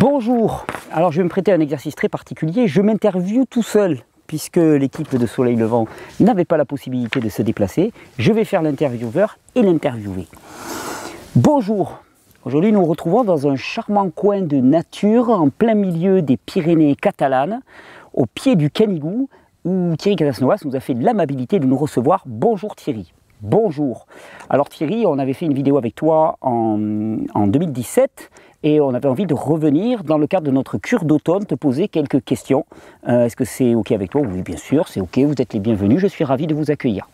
Bonjour, alors je vais me prêter à un exercice très particulier, je m'interviewe tout seul puisque l'équipe de Soleil Levant n'avait pas la possibilité de se déplacer. Je vais faire l'intervieweur et l'interviewé. Bonjour, aujourd'hui nous nous retrouvons dans un charmant coin de nature en plein milieu des Pyrénées catalanes, au pied du Canigou, où Thierry Casanova nous a fait l'amabilité de nous recevoir. Bonjour Thierry. Bonjour. Alors Thierry, on avait fait une vidéo avec toi en 2017 et on avait envie de revenir dans le cadre de notre cure d'automne, te poser quelques questions. Est-ce que c'est ok avec toi? Oui, bien sûr, c'est ok, vous êtes les bienvenus, je suis ravi de vous accueillir.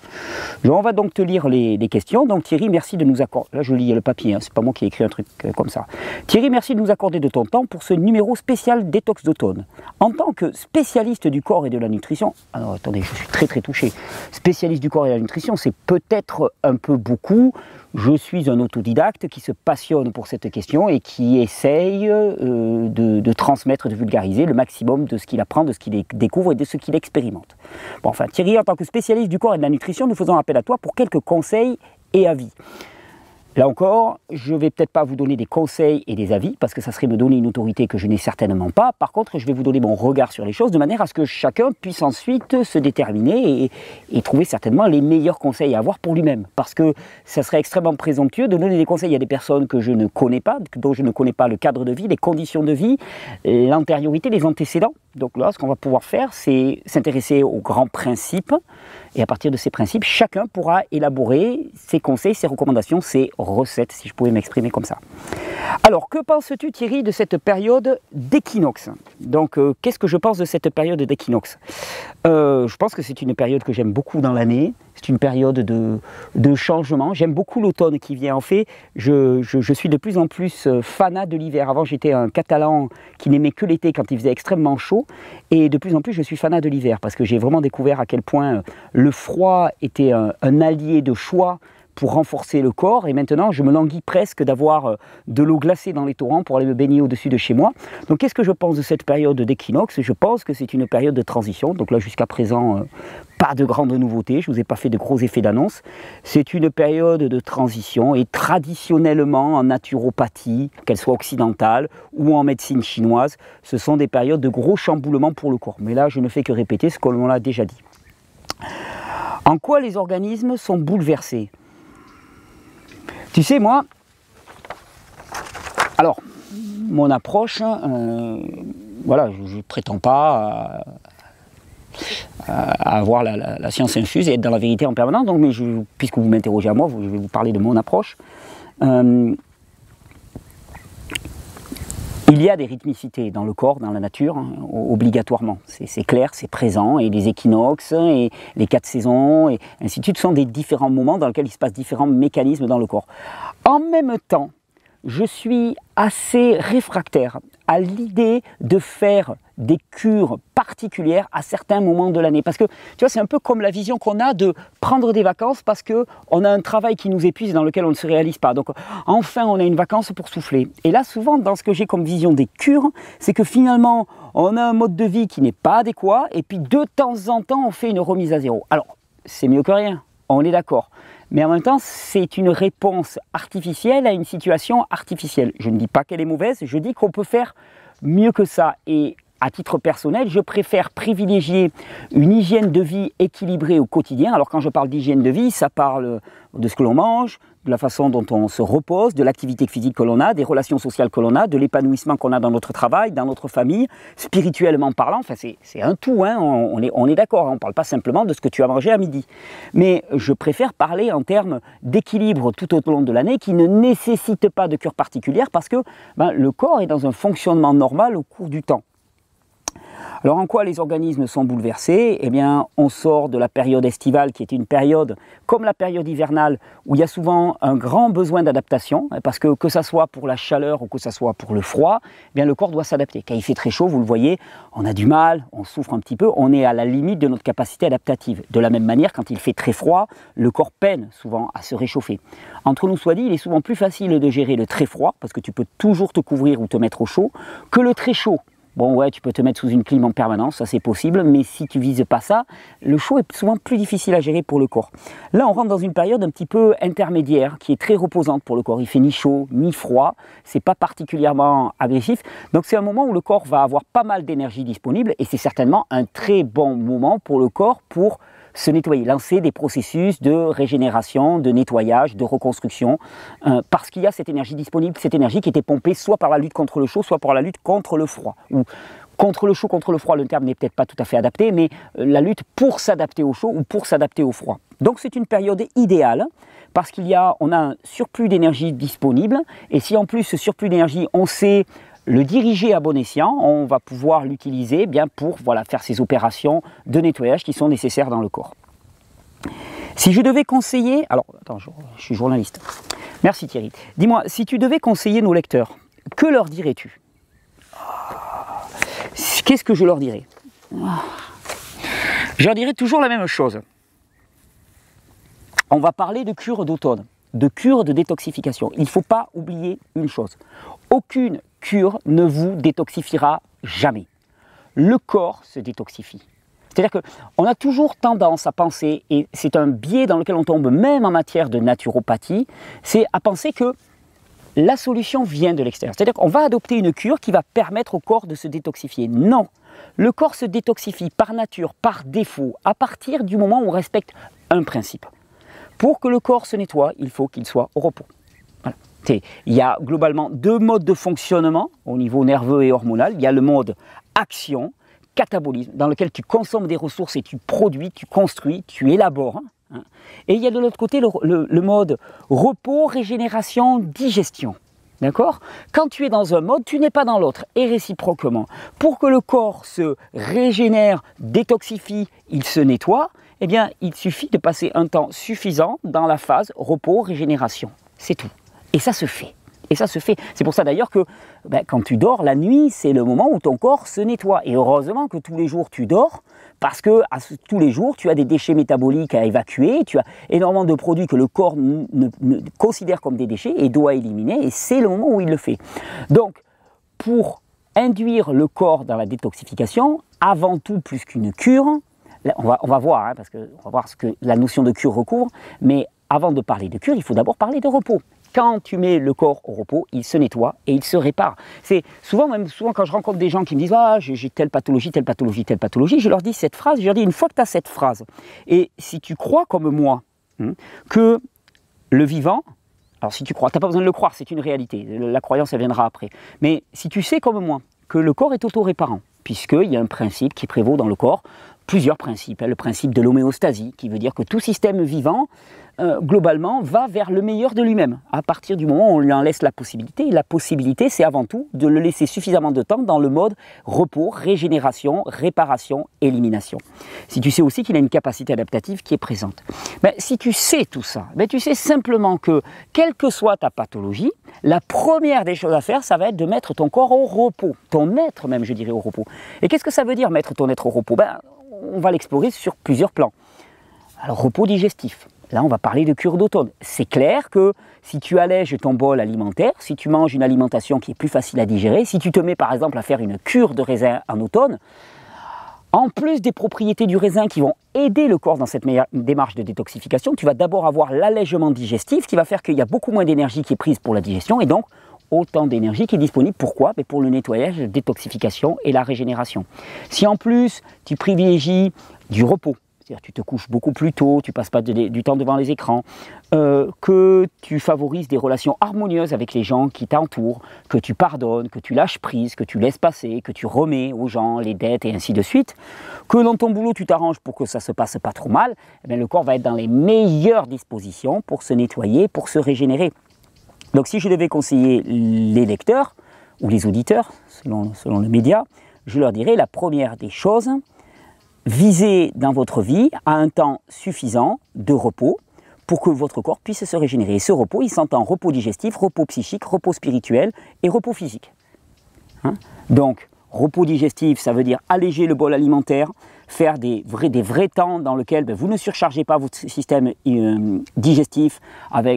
On va donc te lire les questions. Donc Thierry, merci de nous accorder, là je lis le papier, hein, c'est pas moi qui ai écrit un truc comme ça. Thierry, merci de nous accorder de ton temps pour ce numéro spécial détox d'automne. En tant que spécialiste du corps et de la nutrition, alors attendez, je suis très touché, spécialiste du corps et de la nutrition, c'est peut-être un peu beaucoup. Je suis un autodidacte qui se passionne pour cette question et qui essaye de transmettre, de vulgariser le maximum de ce qu'il apprend, de ce qu'il découvre et de ce qu'il expérimente. Bon, enfin, Thierry, en tant que spécialiste du corps et de la nutrition, nous faisons appel à toi pour quelques conseils et avis. Là encore, je ne vais peut-être pas vous donner des conseils et des avis, parce que ça serait me donner une autorité que je n'ai certainement pas. Par contre, je vais vous donner mon regard sur les choses, de manière à ce que chacun puisse ensuite se déterminer et trouver certainement les meilleurs conseils à avoir pour lui-même. Parce que ça serait extrêmement présomptueux de donner des conseils à des personnes que je ne connais pas, dont je ne connais pas le cadre de vie, les conditions de vie, l'antériorité, les antécédents. Donc là, ce qu'on va pouvoir faire, c'est s'intéresser aux grands principes. Et à partir de ces principes, chacun pourra élaborer ses conseils, ses recommandations, ses recettes, si je pouvais m'exprimer comme ça. Alors, que penses-tu Thierry de cette période d'équinoxe? Donc, qu'est-ce que je pense de cette période d'équinoxe? Je pense que c'est une période que j'aime beaucoup dans l'année. C'est une période de changement. J'aime beaucoup l'automne qui vient. En fait, je suis de plus en plus fanat de l'hiver. Avant, j'étais un Catalan qui n'aimait que l'été quand il faisait extrêmement chaud. Et de plus en plus, je suis fanat de l'hiver parce que j'ai vraiment découvert à quel point le froid était un allié de choix pour renforcer le corps, et maintenant je me languis presque d'avoir de l'eau glacée dans les torrents pour aller me baigner au-dessus de chez moi. Donc qu'est-ce que je pense de cette période d'équinoxe? Je pense que c'est une période de transition, donc là jusqu'à présent pas de grandes nouveautés, je ne vous ai pas fait de gros effets d'annonce. C'est une période de transition et traditionnellement en naturopathie, qu'elle soit occidentale ou en médecine chinoise, ce sont des périodes de gros chamboulements pour le corps. Mais là je ne fais que répéter ce qu'on a déjà dit. En quoi les organismes sont bouleversés? Tu sais, moi, alors, mon approche, voilà, je ne prétends pas à avoir la science infuse et être dans la vérité en permanence, donc, mais puisque vous m'interrogez à moi, je vais vous parler de mon approche. Il y a des rythmicités dans le corps, dans la nature, hein, obligatoirement. C'est clair, c'est présent. Et les équinoxes, et les 4 saisons, et ainsi de suite, sont des différents moments dans lesquels il se passe différents mécanismes dans le corps. En même temps, je suis assez réfractaire à l'idée de faire des cures particulières à certains moments de l'année. Parce que, tu vois, c'est un peu comme la vision qu'on a de prendre des vacances parce qu'on a un travail qui nous épuise et dans lequel on ne se réalise pas. Donc, enfin, on a une vacance pour souffler. Et là, souvent, dans ce que j'ai comme vision des cures, c'est que finalement, on a un mode de vie qui n'est pas adéquat et puis de temps en temps, on fait une remise à zéro. Alors, c'est mieux que rien, on est d'accord. Mais en même temps, c'est une réponse artificielle à une situation artificielle. Je ne dis pas qu'elle est mauvaise, je dis qu'on peut faire mieux que ça. Et à titre personnel, je préfère privilégier une hygiène de vie équilibrée au quotidien. Alors quand je parle d'hygiène de vie, ça parle de ce que l'on mange, de la façon dont on se repose, de l'activité physique que l'on a, des relations sociales que l'on a, de l'épanouissement qu'on a dans notre travail, dans notre famille, spirituellement parlant. Enfin, c'est un tout, hein, on est d'accord, hein, on ne parle pas simplement de ce que tu as mangé à midi. Mais je préfère parler en termes d'équilibre tout au long de l'année qui ne nécessite pas de cure particulière parce que le corps est dans un fonctionnement normal au cours du temps. Alors en quoi les organismes sont bouleversés? Eh bien, on sort de la période estivale qui est une période comme la période hivernale où il y a souvent un grand besoin d'adaptation parce que ça soit pour la chaleur ou que ça soit pour le froid, eh bien le corps doit s'adapter. Quand il fait très chaud, vous le voyez, on a du mal, on souffre un petit peu, on est à la limite de notre capacité adaptative. De la même manière, quand il fait très froid, le corps peine souvent à se réchauffer. Entre nous soit dit, il est souvent plus facile de gérer le très froid parce que tu peux toujours te couvrir ou te mettre au chaud que le très chaud. bon ouais, tu peux te mettre sous une clim en permanence, ça c'est possible, mais si tu vises pas ça, le chaud est souvent plus difficile à gérer pour le corps. Là, on rentre dans une période un petit peu intermédiaire, qui est très reposante pour le corps. Il fait ni chaud, ni froid, c'est pas particulièrement agressif, donc c'est un moment où le corps va avoir pas mal d'énergie disponible, et c'est certainement un très bon moment pour le corps pour se nettoyer, lancer des processus de régénération, de nettoyage, de reconstruction, parce qu'il y a cette énergie disponible, cette énergie qui était pompée soit par la lutte contre le chaud, soit par la lutte contre le froid. Ou contre le chaud, contre le froid, le terme n'est peut-être pas tout à fait adapté, mais la lutte pour s'adapter au chaud ou pour s'adapter au froid. Donc c'est une période idéale, parce on a un surplus d'énergie disponible, et si en plus ce surplus d'énergie, on sait le diriger à bon escient, on va pouvoir l'utiliser bien pour faire ces opérations de nettoyage qui sont nécessaires dans le corps. Si je devais conseiller, alors attends, je suis journaliste. Merci Thierry. Dis-moi, si tu devais conseiller nos lecteurs, que leur dirais-tu? Qu'est-ce que je leur dirais? Je leur dirais toujours la même chose. On va parler de cure d'automne, de cure de détoxification. Il ne faut pas oublier une chose. Aucune cure ne vous détoxifiera jamais. Le corps se détoxifie. C'est-à-dire qu'on a toujours tendance à penser, et c'est un biais dans lequel on tombe même en matière de naturopathie, c'est à penser que la solution vient de l'extérieur. C'est-à-dire qu'on va adopter une cure qui va permettre au corps de se détoxifier. Non, le corps se détoxifie par nature, par défaut, à partir du moment où on respecte un principe. Pour que le corps se nettoie, il faut qu'il soit au repos. Voilà. Il y a globalement deux modes de fonctionnement au niveau nerveux et hormonal. Il y a le mode action, catabolisme, dans lequel tu consommes des ressources et tu produis, tu construis, tu élabores. Et il y a de l'autre côté le mode repos, régénération, digestion. D'accord? Quand tu es dans un mode, tu n'es pas dans l'autre, et réciproquement. Pour que le corps se régénère, détoxifie, il se nettoie, eh bien, il suffit de passer un temps suffisant dans la phase repos, régénération. C'est tout. Et ça se fait. Et ça se fait. C'est pour ça d'ailleurs que quand tu dors, la nuit, c'est le moment où ton corps se nettoie. Et heureusement que tous les jours tu dors, parce que tous les jours, tu as des déchets métaboliques à évacuer, tu as énormément de produits que le corps ne considère comme des déchets et doit éliminer, et c'est le moment où il le fait. Donc, pour induire le corps dans la détoxification, avant tout, plus qu'une cure, on va voir, parce qu'on va voir ce que la notion de cure recouvre, mais avant de parler de cure, il faut d'abord parler de repos. Quand tu mets le corps au repos, il se nettoie et il se répare. C'est souvent quand je rencontre des gens qui me disent « Ah, j'ai telle pathologie, telle pathologie, telle pathologie », je leur dis cette phrase, je leur dis une fois que tu as cette phrase, et si tu crois comme moi que le vivant, alors si tu crois, tu n'as pas besoin de le croire, c'est une réalité, la croyance elle viendra après, mais si tu sais comme moi que le corps est auto-réparant, puisqu'il y a un principe qui prévaut dans le corps, plusieurs principes, le principe de l'homéostasie, qui veut dire que tout système vivant, globalement, va vers le meilleur de lui-même, à partir du moment où on lui en laisse la possibilité. Et la possibilité, c'est avant tout de le laisser suffisamment de temps dans le mode repos, régénération, réparation, élimination. Si tu sais aussi qu'il a une capacité adaptative qui est présente. Si tu sais tout ça, tu sais simplement que, quelle que soit ta pathologie, la première des choses à faire, ça va être de mettre ton corps au repos, ton être même, je dirais, au repos. Et qu'est-ce que ça veut dire, mettre ton être au repos? On va l'explorer sur plusieurs plans. Alors, repos digestif. Là, on va parler de cure d'automne. C'est clair que si tu allèges ton bol alimentaire, si tu manges une alimentation qui est plus facile à digérer, si tu te mets par exemple à faire une cure de raisin en automne, en plus des propriétés du raisin qui vont aider le corps dans cette démarche de détoxification, tu vas d'abord avoir l'allègement digestif qui va faire qu'il y a beaucoup moins d'énergie qui est prise pour la digestion et donc autant d'énergie qui est disponible. Pourquoi? Pour le nettoyage, la détoxification et la régénération. Si en plus tu privilégies du repos, c'est-à-dire tu te couches beaucoup plus tôt, tu ne passes pas du temps devant les écrans, que tu favorises des relations harmonieuses avec les gens qui t'entourent, que tu pardonnes, que tu lâches prise, que tu laisses passer, que tu remets aux gens les dettes et ainsi de suite, que dans ton boulot tu t'arranges pour que ça ne se passe pas trop mal, le corps va être dans les meilleures dispositions pour se nettoyer, pour se régénérer. Donc si je devais conseiller les lecteurs ou les auditeurs, selon le média, je leur dirais la première des choses, visez dans votre vie à un temps suffisant de repos pour que votre corps puisse se régénérer. Et ce repos, il s'entend repos digestif, repos psychique, repos spirituel et repos physique. Donc, repos digestif, ça veut dire alléger le bol alimentaire, faire des vrais temps dans lesquels vous ne surchargez pas votre système digestif,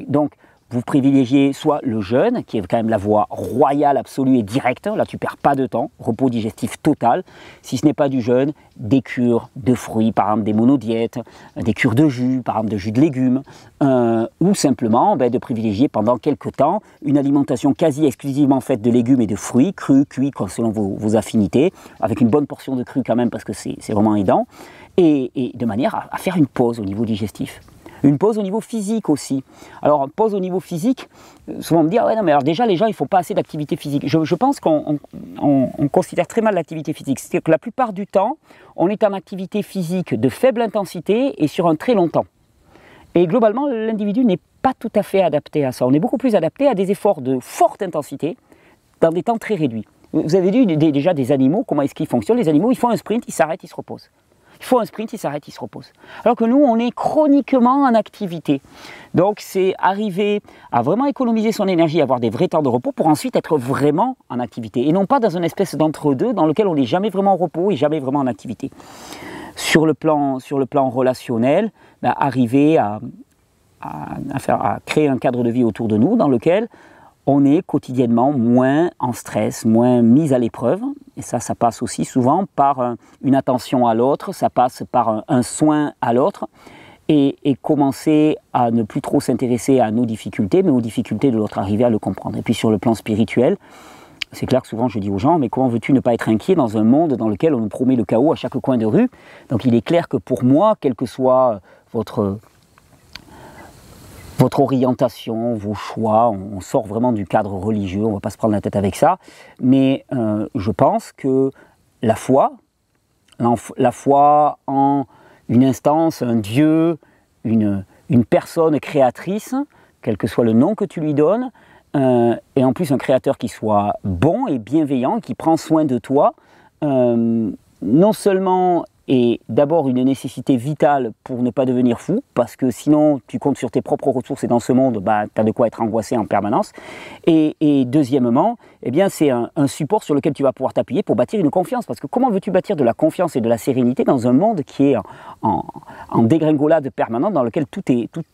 donc vous privilégiez soit le jeûne, qui est quand même la voie royale, absolue et directe. Là, tu ne perds pas de temps, repos digestif total. Si ce n'est pas du jeûne, des cures de fruits, par exemple des monodiètes, des cures de jus, par exemple de jus de légumes, ou simplement de privilégier pendant quelques temps une alimentation quasi exclusivement faite de légumes et de fruits, crus, cuits, selon vos affinités, avec une bonne portion de cru quand même, parce que c'est vraiment aidant, et de manière à faire une pause au niveau digestif. Une pause au niveau physique aussi. Alors, pause au niveau physique, souvent on me dit, ah ouais, non, mais alors déjà, les gens, ils ne font pas assez d'activité physique. Je pense qu'on considère très mal l'activité physique. C'est-à-dire que la plupart du temps, on est en activité physique de faible intensité et sur un très long temps. Et globalement, l'individu n'est pas tout à fait adapté à ça. On est beaucoup plus adapté à des efforts de forte intensité dans des temps très réduits. Vous avez vu déjà des animaux, comment est-ce qu'ils fonctionnent? Les animaux, ils font un sprint, ils s'arrêtent, ils se reposent. Il faut un sprint, il s'arrête, il se repose. Alors que nous, on est chroniquement en activité. Donc, c'est arriver à vraiment économiser son énergie, avoir des vrais temps de repos pour ensuite être vraiment en activité. Et non pas dans une espèce d'entre-deux dans lequel on n'est jamais vraiment en repos et jamais vraiment en activité. Sur le plan relationnel, arriver à créer un cadre de vie autour de nous dans lequel on est quotidiennement moins en stress, moins mis à l'épreuve. Et ça passe aussi souvent par une attention à l'autre, ça passe par un soin à l'autre. Et commencer à ne plus trop s'intéresser à nos difficultés, mais aux difficultés de l'autre, arriver à le comprendre. Et puis sur le plan spirituel, c'est clair que souvent je dis aux gens, mais comment veux-tu ne pas être inquiet dans un monde dans lequel on nous promet le chaos à chaque coin de rue? Donc il est clair que pour moi, quel que soit votre orientation, vos choix, on sort vraiment du cadre religieux, on ne va pas se prendre la tête avec ça, mais je pense que la foi en une instance, un Dieu, une personne créatrice, quel que soit le nom que tu lui donnes, et en plus un créateur qui soit bon et bienveillant, qui prend soin de toi, non seulement est d'abord une nécessité vitale pour ne pas devenir fou, parce que sinon tu comptes sur tes propres ressources et dans ce monde, tu as de quoi être angoissé en permanence. Et deuxièmement, c'est un support sur lequel tu vas pouvoir t'appuyer pour bâtir une confiance. Parce que comment veux-tu bâtir de la confiance et de la sérénité dans un monde qui est en dégringolade permanente, dans lequel tout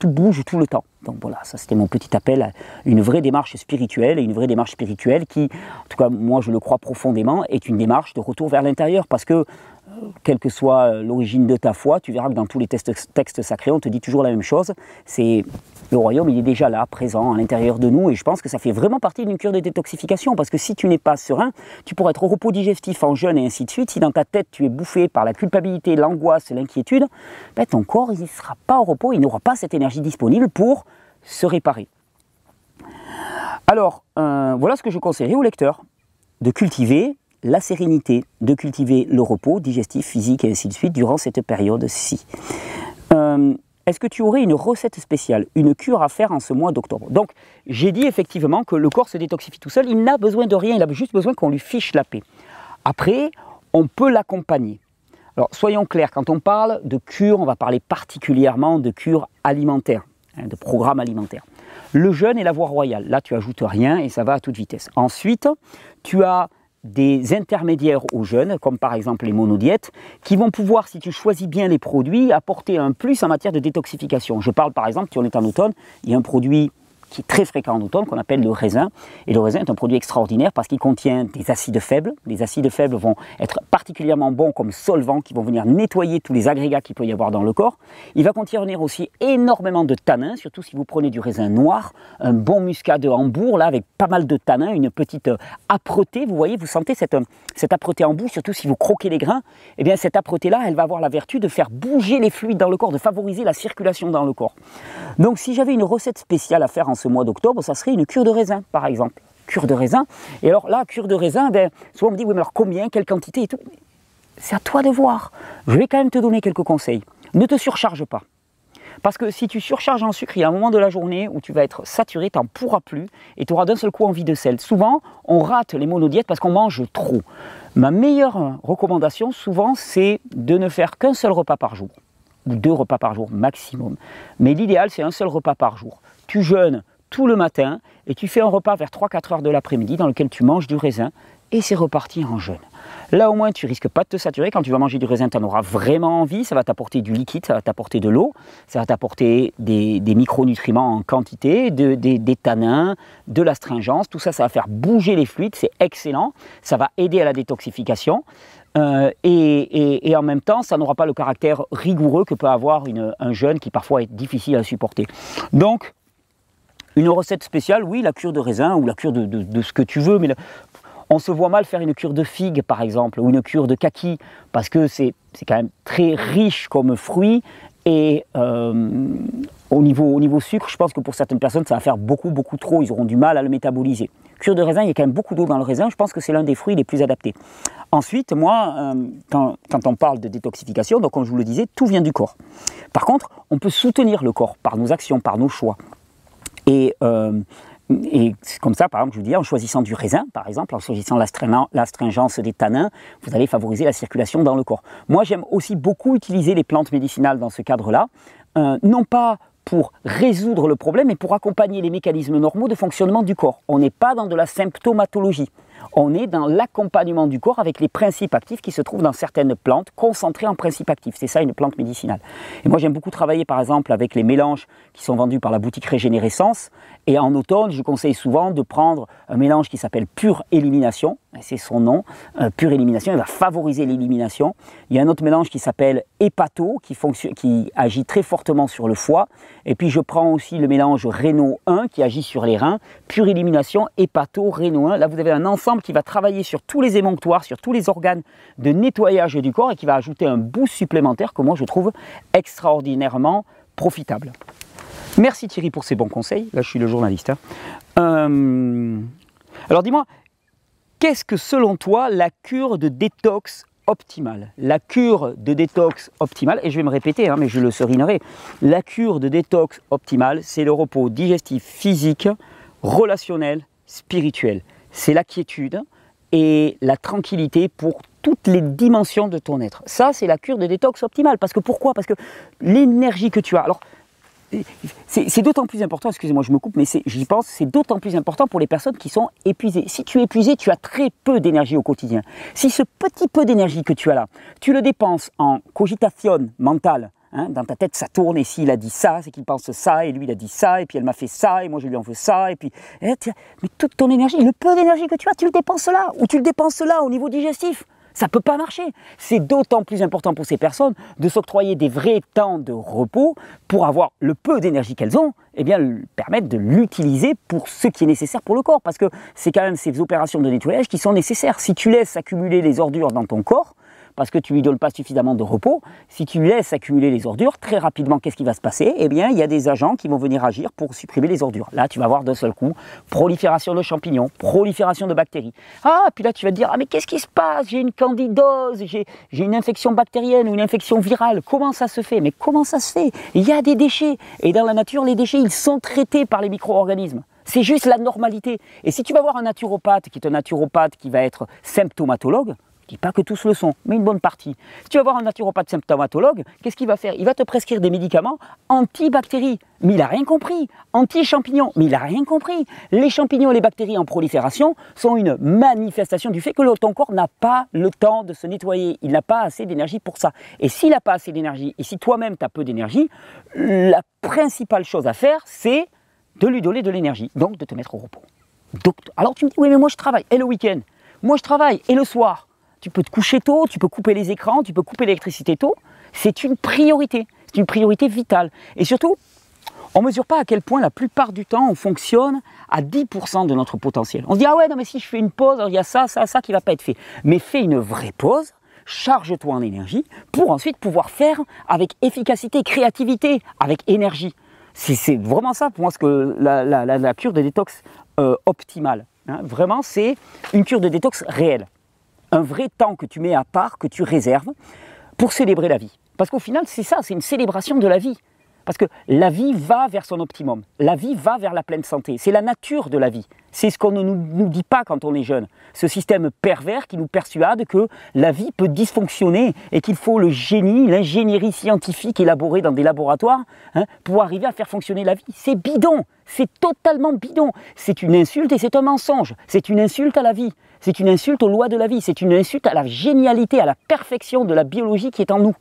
bouge tout le temps? Donc voilà, ça c'était mon petit appel à une vraie démarche spirituelle, et une vraie démarche spirituelle qui, en tout cas moi je le crois profondément, est une démarche de retour vers l'intérieur. Parce que quelle que soit l'origine de ta foi, tu verras que dans tous les textes sacrés, on te dit toujours la même chose. C'est le royaume, il est déjà là, présent à l'intérieur de nous, et je pense que ça fait vraiment partie d'une cure de détoxification, parce que si tu n'es pas serein, tu pourras être au repos digestif, en jeûne et ainsi de suite. Si dans ta tête tu es bouffé par la culpabilité, l'angoisse, l'inquiétude, ton corps il ne sera pas au repos, il n'aura pas cette énergie disponible pour se réparer. Alors, voilà ce que je conseillerais aux lecteurs, de cultiver la sérénité, de cultiver le repos digestif, physique et ainsi de suite durant cette période-ci. Est-ce que tu aurais une recette spéciale, une cure à faire en ce mois d'octobre? Donc, j'ai dit effectivement que le corps se détoxifie tout seul, il n'a besoin de rien, il a juste besoin qu'on lui fiche la paix. Après, on peut l'accompagner. Alors, soyons clairs, quand on parle de cure, on va parler particulièrement de cure alimentaire, de programme alimentaire. Le jeûne est la voie royale, là tu ajoutes rien et ça va à toute vitesse. Ensuite, tu as des intermédiaires au jeûne, comme par exemple les monodiètes, qui vont pouvoir, si tu choisis bien les produits, apporter un plus en matière de détoxification. Je parle par exemple, si on est en automne, il y a un produit qui est très fréquent en automne, qu'on appelle le raisin. Et le raisin est un produit extraordinaire parce qu'il contient des acides faibles. Les acides faibles vont être particulièrement bons comme solvants, qui vont venir nettoyer tous les agrégats qu'il peut y avoir dans le corps. Il va contenir aussi énormément de tanins, surtout si vous prenez du raisin noir, un bon muscat de Hambourg, là, avec pas mal de tanins, une petite âpreté. Vous voyez, vous sentez cette âpreté en bouche, surtout si vous croquez les grains. Eh bien, cette âpreté-là, elle va avoir la vertu de faire bouger les fluides dans le corps, de favoriser la circulation dans le corps. Donc, si j'avais une recette spéciale à faire en ce mois d'octobre, ça serait une cure de raisin, par exemple. Cure de raisin. Et alors là, cure de raisin, souvent on me dit, oui, mais alors combien, quelle quantité et tout. C'est à toi de voir. Je vais quand même te donner quelques conseils. Ne te surcharge pas. Parce que si tu surcharges en sucre, il y a un moment de la journée où tu vas être saturé, tu n'en pourras plus, et tu auras d'un seul coup envie de sel. Souvent, on rate les monodiètes parce qu'on mange trop. Ma meilleure recommandation, souvent, c'est de ne faire qu'un seul repas par jour, ou 2 repas par jour maximum. Mais l'idéal, c'est un seul repas par jour. Tu jeûnes tout le matin et tu fais un repas vers 3-4 heures de l'après-midi dans lequel tu manges du raisin et c'est reparti en jeûne. Là au moins tu risques pas de te saturer. Quand tu vas manger du raisin, tu en auras vraiment envie. Ça va t'apporter du liquide, ça va t'apporter de l'eau, ça va t'apporter des micronutriments en quantité, des tanins, de l'astringence. Tout ça, ça va faire bouger les fluides, c'est excellent. Ça va aider à la détoxification. Et en même temps, ça n'aura pas le caractère rigoureux que peut avoir un jeûne qui parfois est difficile à supporter. Donc, une recette spéciale, oui, la cure de raisin ou la cure de ce que tu veux, mais on se voit mal faire une cure de figue par exemple, ou une cure de kaki, parce que c'est quand même très riche comme fruit, et au niveau sucre, je pense que pour certaines personnes, ça va faire beaucoup trop, ils auront du mal à le métaboliser. Cure de raisin, il y a quand même beaucoup d'eau dans le raisin, je pense que c'est l'un des fruits les plus adaptés. Ensuite, moi, quand on parle de détoxification, donc comme je vous le disais, tout vient du corps. Par contre, on peut soutenir le corps par nos actions, par nos choix. Et c'est comme ça, par exemple, je vous dis, en choisissant du raisin, par exemple, en choisissant l'astringence des tanins, vous allez favoriser la circulation dans le corps. Moi, j'aime aussi beaucoup utiliser les plantes médicinales dans ce cadre-là, non pas pour résoudre le problème, mais pour accompagner les mécanismes normaux de fonctionnement du corps. On n'est pas dans de la symptomatologie. On est dans l'accompagnement du corps avec les principes actifs qui se trouvent dans certaines plantes concentrées en principes actifs. C'est ça une plante médicinale. Et moi j'aime beaucoup travailler par exemple avec les mélanges qui sont vendus par la boutique Régénérescence. Et en automne, je conseille souvent de prendre un mélange qui s'appelle Pure Élimination. C'est son nom, Pure Élimination, il va favoriser l'élimination. Il y a un autre mélange qui s'appelle Hépato, qui agit très fortement sur le foie. Et puis je prends aussi le mélange Réno 1 qui agit sur les reins. Pure Élimination, Hépato, Réno 1. Là vous avez un ensemble qui va travailler sur tous les émonctoires, sur tous les organes de nettoyage du corps et qui va ajouter un boost supplémentaire que moi je trouve extraordinairement profitable. Merci Thierry pour ces bons conseils. Là je suis le journaliste. Alors dis-moi, qu'est-ce que selon toi la cure de détox optimale? La cure de détox optimale, et je vais me répéter, mais je le serinerai, la cure de détox optimale, c'est le repos digestif, physique, relationnel, spirituel. C'est la quiétude et la tranquillité pour toutes les dimensions de ton être. Ça, c'est la cure de détox optimale. Parce que pourquoi? Parce que l'énergie que tu as... Alors, c'est d'autant plus important, excusez-moi je me coupe, mais j'y pense, c'est d'autant plus important pour les personnes qui sont épuisées. Si tu es épuisé, tu as très peu d'énergie au quotidien. Si ce petit peu d'énergie que tu as là, tu le dépenses en cogitation mentale, dans ta tête ça tourne, et s'il a dit ça, c'est qu'il pense ça, et lui il a dit ça, et puis elle m'a fait ça, et moi je lui en veux ça, et puis... mais toute ton énergie, le peu d'énergie que tu as, tu le dépenses là, ou tu le dépenses là au niveau digestif. Ça ne peut pas marcher. C'est d'autant plus important pour ces personnes de s'octroyer des vrais temps de repos pour avoir le peu d'énergie qu'elles ont, et bien permettre de l'utiliser pour ce qui est nécessaire pour le corps. Parce que c'est quand même ces opérations de nettoyage qui sont nécessaires. Si tu laisses accumuler les ordures dans ton corps, parce que tu ne lui donnes pas suffisamment de repos, si tu laisses accumuler les ordures, très rapidement, qu'est-ce qui va se passer? Eh bien, il y a des agents qui vont venir agir pour supprimer les ordures. Là, tu vas voir d'un seul coup, prolifération de champignons, prolifération de bactéries. Ah, puis là, tu vas te dire, ah mais qu'est-ce qui se passe? J'ai une candidose, j'ai une infection bactérienne ou une infection virale. Comment ça se fait? Mais comment ça se fait? Il y a des déchets. Et dans la nature, les déchets, ils sont traités par les micro-organismes. C'est juste la normalité. Et si tu vas voir un naturopathe, qui est un naturopathe qui va être symptomatologue, je ne dis pas que tous le sont, mais une bonne partie. Si tu vas voir un naturopathe symptomatologue, qu'est-ce qu'il va faire? Il va te prescrire des médicaments anti-bactéries. Mais il n'a rien compris. Anti-champignons. Mais il n'a rien compris. Les champignons et les bactéries en prolifération sont une manifestation du fait que ton corps n'a pas le temps de se nettoyer. Il n'a pas assez d'énergie pour ça. Et s'il n'a pas assez d'énergie, et si toi-même tu as peu d'énergie, la principale chose à faire, c'est de lui donner de l'énergie. Donc de te mettre au repos. Donc, alors tu me dis, oui mais moi je travaille. Et le week-end? Moi je travaille. Et le soir? Tu peux te coucher tôt, tu peux couper les écrans, tu peux couper l'électricité tôt. C'est une priorité vitale. Et surtout, on ne mesure pas à quel point la plupart du temps on fonctionne à 10% de notre potentiel. On se dit, ah ouais, non mais si je fais une pause, il y a ça qui ne va pas être fait. Mais fais une vraie pause, charge-toi en énergie pour ensuite pouvoir faire avec efficacité, créativité, avec énergie. C'est vraiment ça pour moi ce que la cure de détox optimale. Vraiment, c'est une cure de détox réelle. Un vrai temps que tu mets à part, que tu réserves pour célébrer la vie. Parce qu'au final, c'est ça, c'est une célébration de la vie. Parce que la vie va vers son optimum. La vie va vers la pleine santé. C'est la nature de la vie. C'est ce qu'on ne nous dit pas quand on est jeune. Ce système pervers qui nous persuade que la vie peut dysfonctionner et qu'il faut le génie, l'ingénierie scientifique élaborée dans des laboratoires pour arriver à faire fonctionner la vie. C'est bidon. C'est totalement bidon. C'est une insulte et c'est un mensonge. C'est une insulte à la vie. C'est une insulte aux lois de la vie. C'est une insulte à la génialité, à la perfection de la biologie qui est en nous.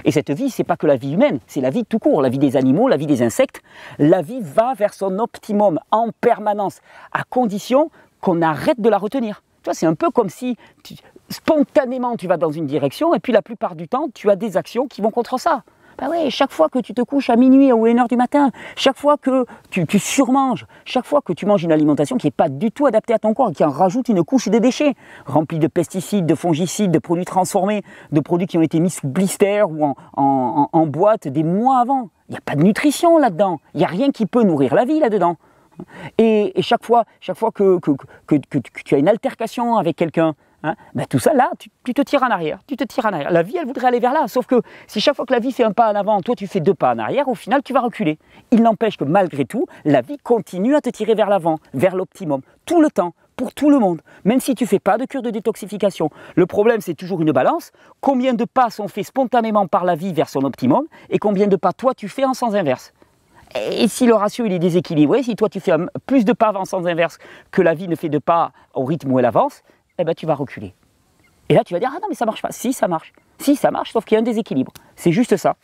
Et cette vie, ce n'est pas que la vie humaine, c'est la vie tout court, la vie des animaux, la vie des insectes. La vie va vers son optimum en permanence, à condition qu'on arrête de la retenir. Tu vois, c'est un peu comme si spontanément tu vas dans une direction et puis la plupart du temps, tu as des actions qui vont contre ça. Ben ouais, chaque fois que tu te couches à minuit ou à 1h du matin, chaque fois que tu surmanges, chaque fois que tu manges une alimentation qui n'est pas du tout adaptée à ton corps et qui en rajoute une couche de déchets, remplie de pesticides, de fongicides, de produits transformés, de produits qui ont été mis sous blister ou en boîte des mois avant. Il n'y a pas de nutrition là-dedans, il n'y a rien qui peut nourrir la vie là-dedans. Et chaque fois que tu as une altercation avec quelqu'un, ben tout ça là, tu te tires en arrière, La vie, elle voudrait aller vers là, sauf que si chaque fois que la vie fait un pas en avant, toi tu fais 2 pas en arrière, au final tu vas reculer. Il n'empêche que malgré tout, la vie continue à te tirer vers l'avant, vers l'optimum, tout le temps, pour tout le monde, même si tu ne fais pas de cure de détoxification. Le problème, c'est toujours une balance. Combien de pas sont faits spontanément par la vie vers son optimum, et combien de pas toi tu fais en sens inverse. Et si le ratio il est déséquilibré, si toi tu fais plus de pas en sens inverse que la vie ne fait de pas au rythme où elle avance, eh ben, tu vas reculer. Et là, tu vas dire, ah non, mais ça marche pas. Si, ça marche. Si, ça marche, sauf qu'il y a un déséquilibre. C'est juste ça.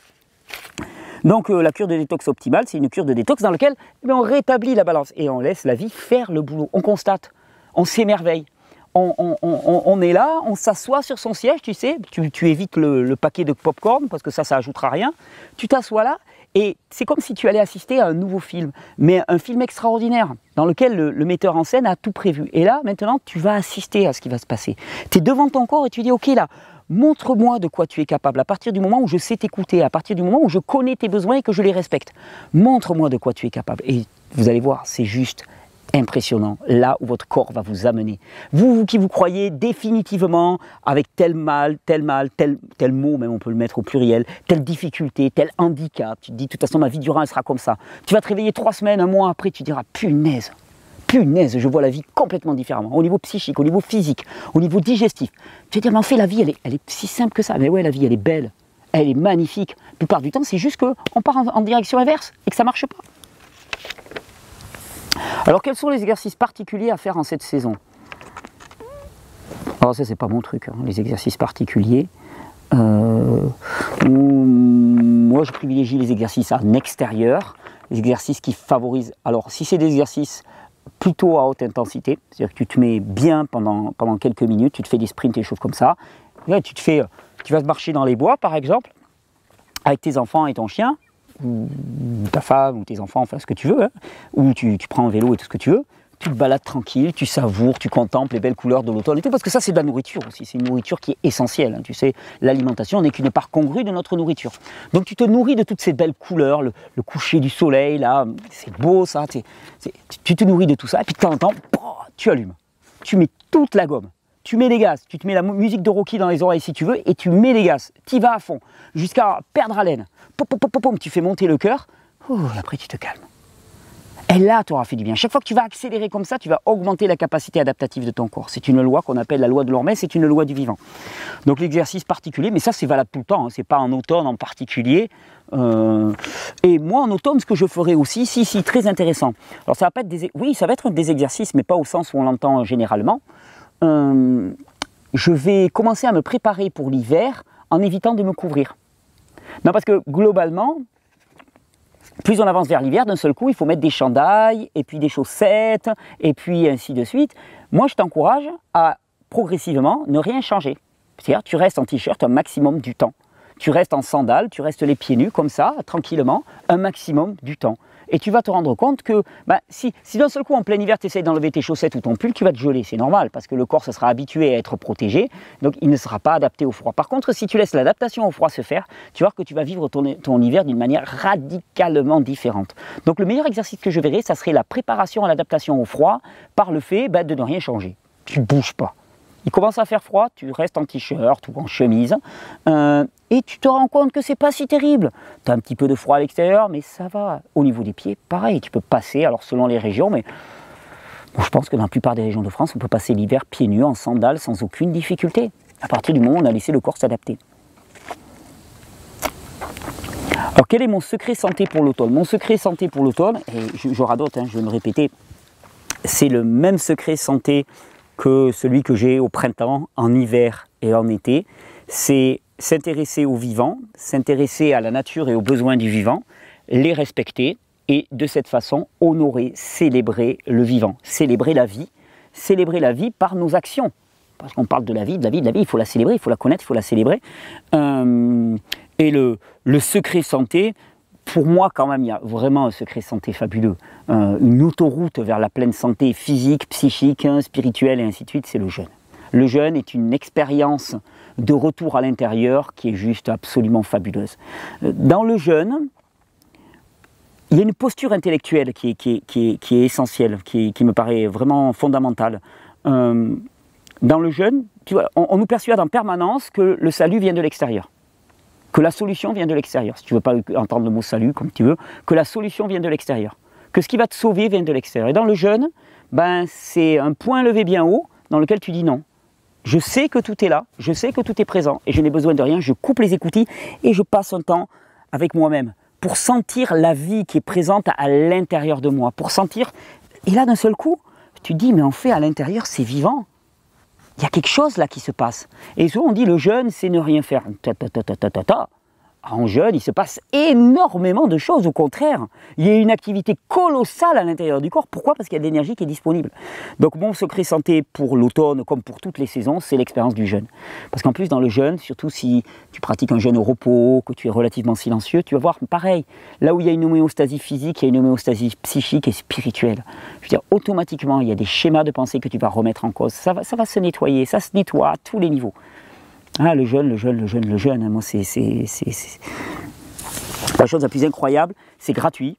Donc, la cure de détox optimale, c'est une cure de détox dans laquelle on rétablit la balance et on laisse la vie faire le boulot. On constate, on s'émerveille. On est là, on s'assoit sur son siège, tu sais, tu évites le paquet de pop-corn parce que ça ajoutera rien. Tu t'assois là et c'est comme si tu allais assister à un nouveau film, mais un film extraordinaire dans lequel le metteur en scène a tout prévu. Et là, maintenant, tu vas assister à ce qui va se passer. Tu es devant ton corps et tu dis, ok là, montre-moi de quoi tu es capable à partir du moment où je sais t'écouter, à partir du moment où je connais tes besoins et que je les respecte. Montre-moi de quoi tu es capable. Et vous allez voir, c'est juste impressionnant, là où votre corps va vous amener. Vous qui vous croyez définitivement avec tel mal, tel mot, même on peut le mettre au pluriel, telle difficulté, tel handicap, tu te dis de toute façon ma vie durant elle sera comme ça. Tu vas te réveiller 3 semaines, 1 mois après, tu diras punaise, je vois la vie complètement différemment, au niveau psychique, au niveau physique, au niveau digestif. Tu vas dire mais en fait la vie elle est si simple que ça, mais ouais la vie elle est belle, elle est magnifique. La plupart du temps c'est juste qu'on part en direction inverse et que ça ne marche pas. Alors quels sont les exercices particuliers à faire en cette saison? Alors ça c'est pas mon truc, les exercices particuliers. Moi je privilégie les exercices en extérieur, les exercices qui favorisent. Alors si c'est des exercices plutôt à haute intensité, c'est-à-dire que tu te mets bien pendant quelques minutes, tu te fais des sprints et des choses comme ça. Là, tu vas te marcher dans les bois par exemple, avec tes enfants et ton chien, ou ta femme, ou tes enfants, enfin ce que tu veux, ou tu prends un vélo et tout ce que tu veux, tu te balades tranquille, tu savoures, tu contemples les belles couleurs de l'automne et tout, parce que ça c'est de la nourriture aussi, c'est une nourriture qui est essentielle, tu sais, l'alimentation n'est qu'une part congrue de notre nourriture. Donc tu te nourris de toutes ces belles couleurs, le coucher du soleil, là, c'est beau ça, tu te nourris de tout ça, et puis de temps en temps, tu allumes, tu mets toute la gomme. Tu mets les gaz, tu te mets la musique de Rocky dans les oreilles si tu veux, et tu mets les gaz, tu y vas à fond, jusqu'à perdre haleine. Tu fais monter le cœur, et après tu te calmes. Et là, tu auras fait du bien. Chaque fois que tu vas accélérer comme ça, tu vas augmenter la capacité adaptative de ton corps. C'est une loi qu'on appelle la loi de l'Hormèse, c'est une loi du vivant. Donc l'exercice particulier, mais ça c'est valable tout le temps, c'est pas en automne en particulier. Et moi en automne, ce que je ferai aussi, si, très intéressant. Alors ça va pas être oui, ça va être des exercices, mais pas au sens où on l'entend généralement. Je vais commencer à me préparer pour l'hiver en évitant de me couvrir. Non, parce que globalement, plus on avance vers l'hiver, d'un seul coup, il faut mettre des chandails, et puis des chaussettes, et puis ainsi de suite. Moi, je t'encourage à progressivement ne rien changer. C'est-à-dire, tu restes en t-shirt un maximum du temps. Tu restes en sandales, tu restes les pieds nus, comme ça, tranquillement, un maximum du temps. Et tu vas te rendre compte que si d'un seul coup, en plein hiver, tu essayes d'enlever tes chaussettes ou ton pull, tu vas te geler. C'est normal, parce que le corps se sera habitué à être protégé, donc il ne sera pas adapté au froid. Par contre, si tu laisses l'adaptation au froid se faire, tu vas voir que tu vas vivre ton hiver d'une manière radicalement différente. Donc le meilleur exercice que je verrai, ça serait la préparation à l'adaptation au froid par le fait de ne rien changer. Tu ne bouges pas. Il commence à faire froid, tu restes en t-shirt ou en chemise. et tu te rends compte que c'est pas si terrible. Tu as un petit peu de froid à l'extérieur, mais ça va. Au niveau des pieds, pareil, tu peux passer, alors selon les régions, mais bon, je pense que dans la plupart des régions de France, on peut passer l'hiver pieds nus, en sandales, sans aucune difficulté, à partir du moment où on a laissé le corps s'adapter. Alors quel est mon secret santé pour l'automne? Mon secret santé pour l'automne, et je radote, hein, je vais me répéter, c'est le même secret santé que celui que j'ai au printemps, en hiver et en été. C'est s'intéresser au vivant, s'intéresser à la nature et aux besoins du vivant, les respecter et de cette façon honorer, célébrer le vivant, célébrer la vie par nos actions. Parce qu'on parle de la vie, il faut la célébrer, il faut la connaître, il faut la célébrer. Et le secret santé, pour moi quand même, il y a vraiment un secret santé fabuleux. Une autoroute vers la pleine santé physique, psychique, spirituelle et ainsi de suite, c'est le jeûne. Le jeûne est une expérience de retour à l'intérieur qui est juste absolument fabuleuse. Dans le jeûne, il y a une posture intellectuelle qui est essentielle, qui me paraît vraiment fondamentale. Dans le jeûne, tu vois, on nous persuade en permanence que le salut vient de l'extérieur, que la solution vient de l'extérieur. Si tu ne veux pas entendre le mot salut comme tu veux, que la solution vient de l'extérieur, que ce qui va te sauver vient de l'extérieur. Et dans le jeûne, ben, c'est un point levé bien haut dans lequel tu dis non. Je sais que tout est là, je sais que tout est présent et je n'ai besoin de rien, je coupe les écoutilles et je passe un temps avec moi-même pour sentir la vie qui est présente à l'intérieur de moi, pour sentir, et là d'un seul coup, tu te dis mais en fait à l'intérieur c'est vivant, il y a quelque chose là qui se passe. Et souvent on dit le jeûne c'est ne rien faire, En jeûne, il se passe énormément de choses, au contraire. Il y a une activité colossale à l'intérieur du corps. Pourquoi? Parce qu'il y a de l'énergie qui est disponible. Donc mon secret santé pour l'automne, comme pour toutes les saisons, c'est l'expérience du jeûne. Parce qu'en plus, dans le jeûne, surtout si tu pratiques un jeûne au repos, que tu es relativement silencieux, tu vas voir, pareil, là où il y a une homéostasie physique, il y a une homéostasie psychique et spirituelle. Je veux dire, automatiquement, il y a des schémas de pensée que tu vas remettre en cause. Ça va se nettoyer, ça se nettoie à tous les niveaux. Ah, le jeûne, moi c'est la chose la plus incroyable, c'est gratuit,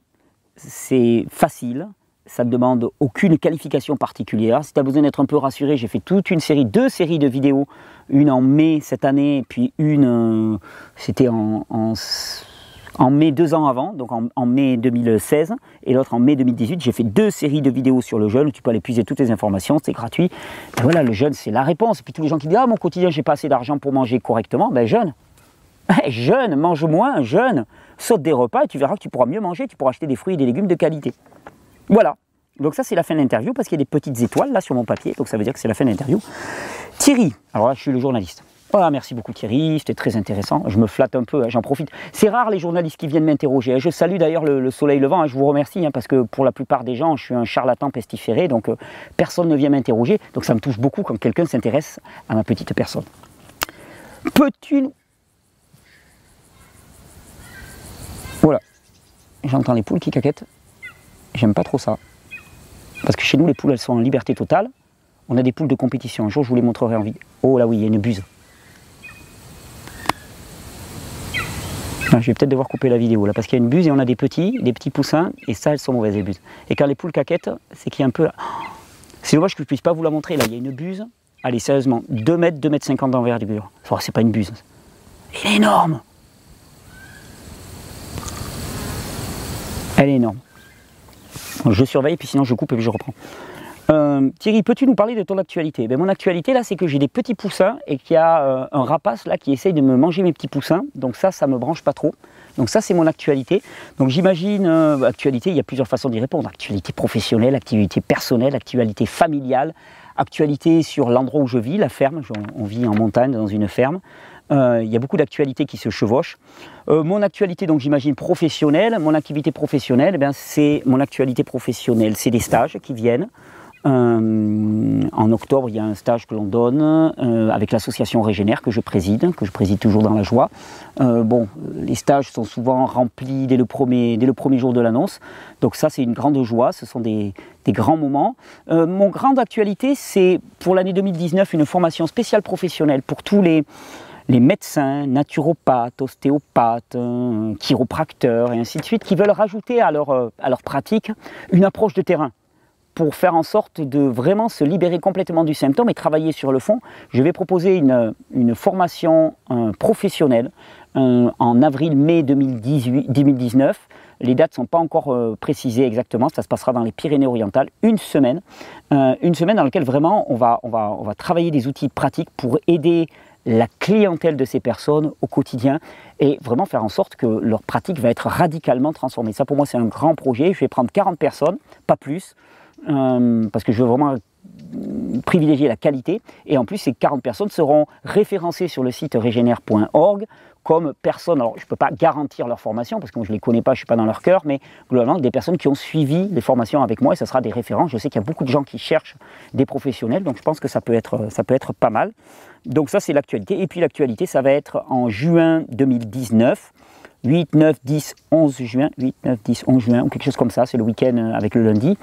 c'est facile, ça ne demande aucune qualification particulière. Si tu as besoin d'être un peu rassuré, j'ai fait toute une série, 2 séries de vidéos, une en mai cette année, et puis une, c'était en mai 2 ans avant, donc en mai 2016, et l'autre en mai 2018, j'ai fait 2 séries de vidéos sur le jeûne, où tu peux aller puiser toutes les informations, c'est gratuit. Et voilà, le jeûne, c'est la réponse. Et puis tous les gens qui disent « Ah, mon quotidien, j'ai pas assez d'argent pour manger correctement », ben jeûne. Jeûne, mange moins, jeûne, saute des repas, et tu verras que tu pourras mieux manger, tu pourras acheter des fruits et des légumes de qualité. Voilà. Donc ça, c'est la fin de l'interview, parce qu'il y a des petites étoiles là sur mon papier, donc ça veut dire que c'est la fin de l'interview. Thierry, alors là, je suis le journaliste. Voilà, merci beaucoup Thierry, c'était très intéressant, je me flatte un peu, hein, j'en profite. C'est rare les journalistes qui viennent m'interroger, je salue d'ailleurs le soleil levant, hein, je vous remercie, hein, parce que pour la plupart des gens, je suis un charlatan pestiféré, donc personne ne vient m'interroger, donc ça me touche beaucoup quand quelqu'un s'intéresse à ma petite personne. Peux-tu... Voilà, j'entends les poules qui caquettent, j'aime pas trop ça, parce que chez nous les poules elles sont en liberté totale, on a des poules de compétition, un jour je vous les montrerai en vidéo. Oh là oui, il y a une buse. Je vais peut-être devoir couper la vidéo là parce qu'il y a une buse et on a des petits poussins et ça elles sont mauvaises les buses. Et quand les poules caquettent, c'est qu'il y a un peu là. C'est dommage que je ne puisse pas vous la montrer là, il y a une buse, allez sérieusement, 2 mètres, 2 mètres 50 d'envergure. Oh, c'est pas une buse. Elle est énorme. Elle est énorme. Je surveille puis sinon je coupe et puis je reprends. Thierry, peux-tu nous parler de ton actualité? Ben, mon actualité là, c'est que j'ai des petits poussins et qu'il y a un rapace là qui essaye de me manger mes petits poussins. Donc ça me branche pas trop. Donc ça, c'est mon actualité. Donc j'imagine, actualité, il y a plusieurs façons d'y répondre. Actualité professionnelle, actualité personnelle, actualité familiale, actualité sur l'endroit où je vis, la ferme. On vit en montagne dans une ferme. Il y a beaucoup d'actualités qui se chevauchent. Mon actualité, donc j'imagine professionnelle, mon activité professionnelle, eh c'est mon actualité professionnelle, c'est des stages qui viennent. En octobre, il y a un stage que l'on donne avec l'association Régénère que je préside toujours dans la joie. Bon, les stages sont souvent remplis dès le premier jour de l'annonce. Donc ça, c'est une grande joie, ce sont des grands moments. Mon grande actualité, c'est pour l'année 2019 une formation spéciale professionnelle pour tous les médecins, naturopathes, ostéopathes, chiropracteurs et ainsi de suite qui veulent rajouter à leur pratique une approche de terrain. Pour faire en sorte de vraiment se libérer complètement du symptôme et travailler sur le fond, je vais proposer une formation professionnelle en avril-mai 2019. Les dates ne sont pas encore précisées exactement, ça se passera dans les Pyrénées-Orientales, une semaine dans laquelle vraiment on va travailler des outils pratiques pour aider la clientèle de ces personnes au quotidien et vraiment faire en sorte que leur pratique va être radicalement transformée. Ça pour moi c'est un grand projet, je vais prendre 40 personnes, pas plus, parce que je veux vraiment privilégier la qualité et en plus ces 40 personnes seront référencées sur le site regenere.org comme personnes, alors je ne peux pas garantir leur formation parce que moi je ne les connais pas, je ne suis pas dans leur cœur, mais globalement des personnes qui ont suivi les formations avec moi et ça sera des références. Je sais qu'il y a beaucoup de gens qui cherchent des professionnels, donc je pense que ça peut être pas mal. Donc ça c'est l'actualité, et puis l'actualité ça va être en juin 2019, 8, 9, 10, 11 juin, 8, 9, 10, 11 juin, ou quelque chose comme ça, c'est le week-end avec le lundi.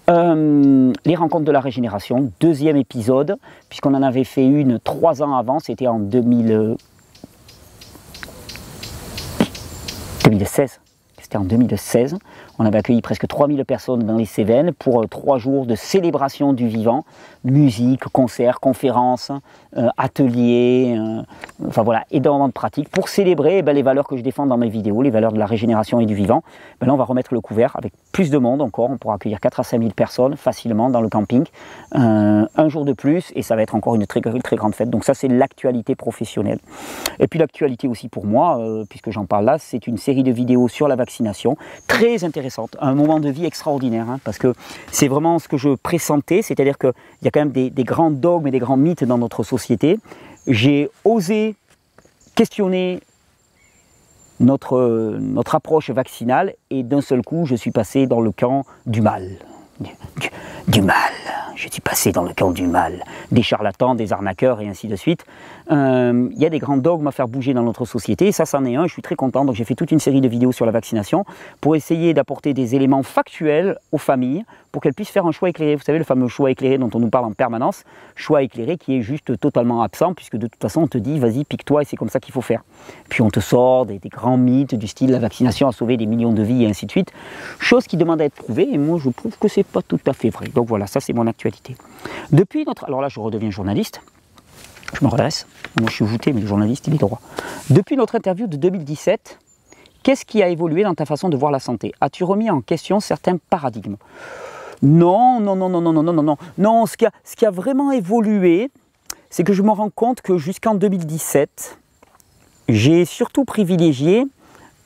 Les rencontres de la régénération, deuxième épisode, puisqu'on en avait fait une 3 ans avant, c'était en 2016. C'était en 2016. On avait accueilli presque 3000 personnes dans les Cévennes pour 3 jours de célébration du vivant, musique, concerts, conférences, ateliers, enfin voilà, énormément de pratiques pour célébrer les valeurs que je défends dans mes vidéos, les valeurs de la régénération et du vivant. Là, on va remettre le couvert avec plus de monde encore. On pourra accueillir 4 à 5 000 personnes facilement dans le camping, un jour de plus, et ça va être encore une très grande fête. Donc ça, c'est l'actualité professionnelle. Et puis l'actualité aussi pour moi, puisque j'en parle là, c'est une série de vidéos sur la vaccination, très intéressante, un moment de vie extraordinaire, parce que c'est vraiment ce que je pressentais, c'est-à-dire qu'il y a quand même des grands dogmes et des grands mythes dans notre société. J'ai osé questionner notre approche vaccinale et d'un seul coup, je suis passé dans le camp du mal. Du mal. Je suis passé dans le camp du mal, des charlatans, des arnaqueurs et ainsi de suite. Il y a des grands dogmes à faire bouger dans notre société et ça c'en est un, je suis très content. Donc j'ai fait toute une série de vidéos sur la vaccination pour essayer d'apporter des éléments factuels aux familles pour qu'elles puissent faire un choix éclairé. Vous savez, le fameux choix éclairé dont on nous parle en permanence, choix éclairé qui est juste totalement absent puisque de toute façon on te dit vas-y pique-toi et c'est comme ça qu'il faut faire. Puis on te sort des grands mythes du style la vaccination a sauvé des millions de vies et ainsi de suite, chose qui demande à être prouvée et moi je trouve que c'est pas tout à fait vrai. Donc voilà, ça c'est mon actualité. Depuis notre... Alors là je redeviens journaliste, je me redresse, moi je suis voûté mais le journaliste il est droit. Depuis notre interview de 2017, qu'est-ce qui a évolué dans ta façon de voir la santé? As-tu remis en question certains paradigmes? Non, ce qui a vraiment évolué, c'est que je me rends compte que jusqu'en 2017, j'ai surtout privilégié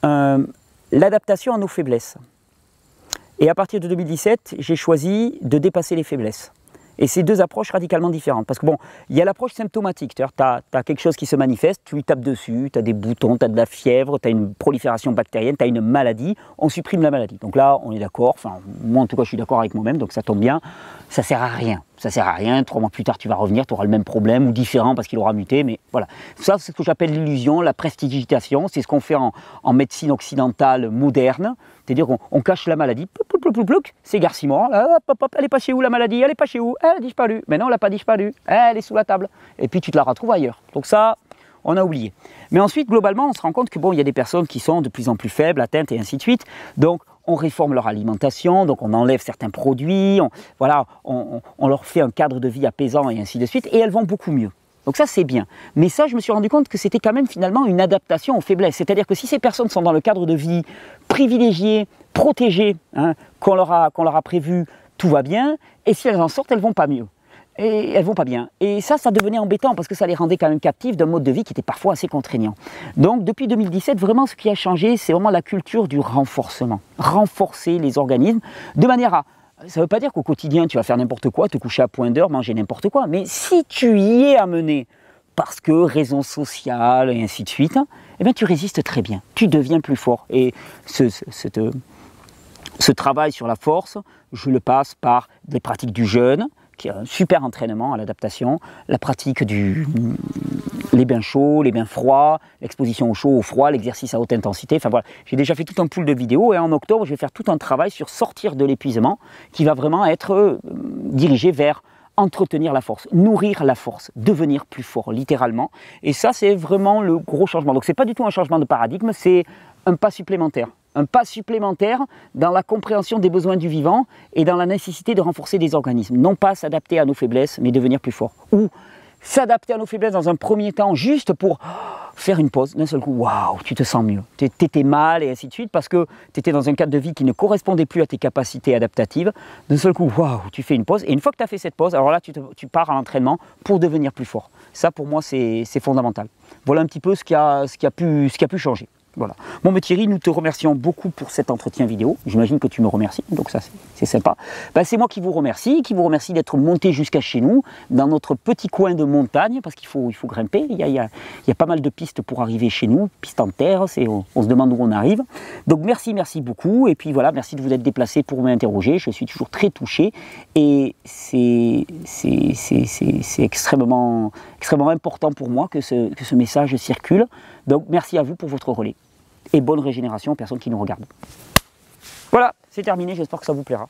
l'adaptation à nos faiblesses. Et à partir de 2017, j'ai choisi de dépasser les faiblesses. Et c'est deux approches radicalement différentes. Parce que bon, il y a l'approche symptomatique. Tu as quelque chose qui se manifeste, tu lui tapes dessus, tu as des boutons, tu as de la fièvre, tu as une prolifération bactérienne, tu as une maladie, on supprime la maladie. Donc là, on est d'accord, enfin, moi en tout cas je suis d'accord avec moi-même, donc ça tombe bien, ça sert à rien. Ça sert à rien, 3 mois plus tard tu vas revenir, tu auras le même problème ou différent parce qu'il aura muté, mais voilà. Ça c'est ce que j'appelle l'illusion, la prestidigitation, c'est ce qu'on fait en médecine occidentale moderne, c'est-à-dire qu'on cache la maladie, c'est Garcimore, elle est pas chez où la maladie, elle est pas chez où, elle a disparu, mais non elle n'a pas disparu, elle est sous la table, et puis tu te la retrouves ailleurs. Donc ça, on a oublié. Mais ensuite, globalement, on se rend compte que bon, il y a des personnes qui sont de plus en plus faibles, atteintes et ainsi de suite, donc on réforme leur alimentation, donc on enlève certains produits, on leur fait un cadre de vie apaisant et ainsi de suite, et elles vont beaucoup mieux. Donc ça c'est bien. Mais ça je me suis rendu compte que c'était quand même finalement une adaptation aux faiblesses. C'est-à-dire que si ces personnes sont dans le cadre de vie privilégié, protégé, qu'on leur a prévu, tout va bien, et si elles en sortent, elles vont pas mieux. Et elles vont pas bien. Et ça devenait embêtant parce que ça les rendait quand même captives d'un mode de vie qui était parfois assez contraignant. Donc depuis 2017, vraiment ce qui a changé, c'est vraiment la culture du renforcement. Renforcer les organismes de manière à... Ça ne veut pas dire qu'au quotidien tu vas faire n'importe quoi, te coucher à point d'heure, manger n'importe quoi, mais si tu y es amené parce que raison sociale et ainsi de suite, eh bien tu résistes très bien, tu deviens plus fort. Et ce travail sur la force, je le passe par des pratiques du jeûne, qui est un super entraînement à l'adaptation, la pratique les bains chauds, les bains froids, l'exposition au chaud, au froid, l'exercice à haute intensité, enfin voilà, j'ai déjà fait tout un pool de vidéos et en octobre je vais faire tout un travail sur sortir de l'épuisement qui va vraiment être dirigé vers entretenir la force, nourrir la force, devenir plus fort littéralement, et ça c'est vraiment le gros changement. Donc c'est pas du tout un changement de paradigme, c'est un pas supplémentaire. Un pas supplémentaire dans la compréhension des besoins du vivant et dans la nécessité de renforcer des organismes. Non pas s'adapter à nos faiblesses, mais devenir plus fort. Ou s'adapter à nos faiblesses dans un premier temps, juste pour faire une pause, d'un seul coup, waouh, tu te sens mieux. Tu étais mal et ainsi de suite parce que tu étais dans un cadre de vie qui ne correspondait plus à tes capacités adaptatives. D'un seul coup, waouh, tu fais une pause. Et une fois que tu as fait cette pause, alors là, tu pars à l'entraînement pour devenir plus fort. Ça, pour moi, c'est fondamental. Voilà un petit peu ce qui a pu changer. Voilà. Bon, mais Thierry, nous te remercions beaucoup pour cet entretien vidéo. J'imagine que tu me remercies, donc ça c'est sympa. Ben, c'est moi qui vous remercie d'être monté jusqu'à chez nous, dans notre petit coin de montagne, parce qu'il faut grimper. Il y a pas mal de pistes pour arriver chez nous, pistes en terre, on se demande où on arrive. Donc merci beaucoup, et puis voilà, merci de vous être déplacé pour m'interroger. Je suis toujours très touché, et c'est extrêmement important pour moi que ce message circule. Donc merci à vous pour votre relais. Et bonne régénération aux personnes qui nous regardent. Voilà, c'est terminé, j'espère que ça vous plaira.